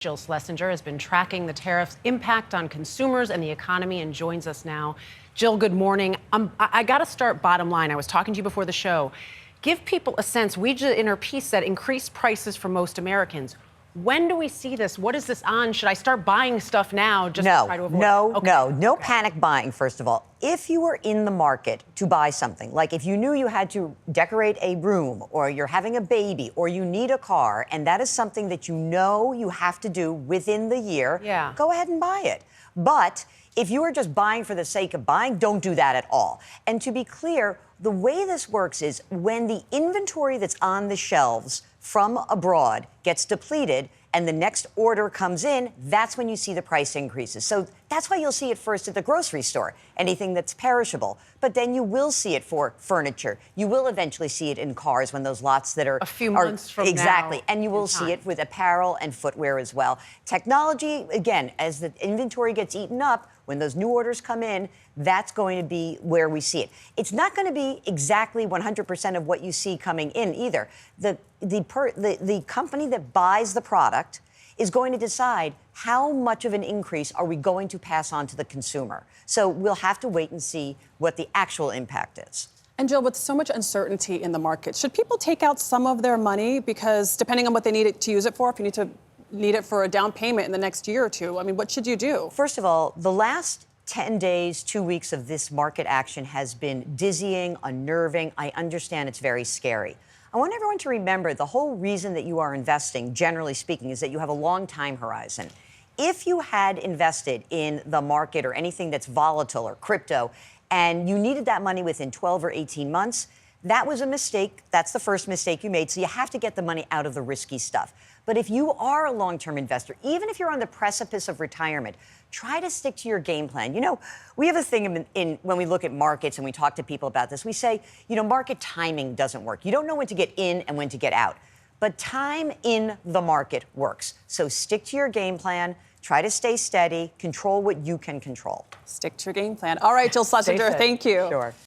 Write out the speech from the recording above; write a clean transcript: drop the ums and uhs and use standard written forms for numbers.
Jill Schlesinger has been tracking the tariffs' impact on consumers and the economy and joins us now. Jill, good morning. I got to start bottom line. I was talking to you before the show. Give people a sense. We just, in our piece, said increased prices for most Americans. When do we see this? What is this on? Should I start buying stuff now just to try to avoid it? No panic buying, first of all. If you were in the market to buy something, like if you knew you had to decorate a room or you're having a baby or you need a car, and that is something that you know you have to do within the year, go ahead and buy it. But if you are just buying for the sake of buying, don't do that at all. And to be clear, the way this works is when the inventory that's on the shelves from abroad gets depleted and the next order comes in, that's when you see the price increases. So that's why you'll see it first at the grocery store, anything that's perishable. But then you will see it for furniture. You will eventually see it in cars when those lots that are... A few months from now. Exactly. And you will see it with apparel and footwear as well. Technology, again, as the inventory gets eaten up, when those new orders come in, that's going to be where we see it. It's not going to be exactly 100% of what you see coming in either. The company that buys the product is going to decide how much of an increase are we going to pass on to the consumer. So we'll have to wait and see what the actual impact is. And Jill, with so much uncertainty in the market, should people take out some of their money? Because depending on what they need it to use it for, if you need it for a down payment in the next year or two, I mean, what should you do? First of all, the last 10 days, 2 weeks of this market action has been dizzying, unnerving. I understand it's very scary. I want everyone to remember the whole reason that you are investing, generally speaking, is that you have a long time horizon. If you had invested in the market or anything that's volatile or crypto, and you needed that money within 12 or 18 months, that was a mistake. That's the first mistake you made. So you have to get the money out of the risky stuff. But if you are a long-term investor, even if you're on the precipice of retirement, try to stick to your game plan. You know, we have a thing when we look at markets and we talk to people about this, we say, you know, market timing doesn't work. You don't know when to get in and when to get out. But time in the market works. So stick to your game plan. Try to stay steady. Control what you can control. Stick to your game plan. All right, Jill Schlesinger, thank you. Sure.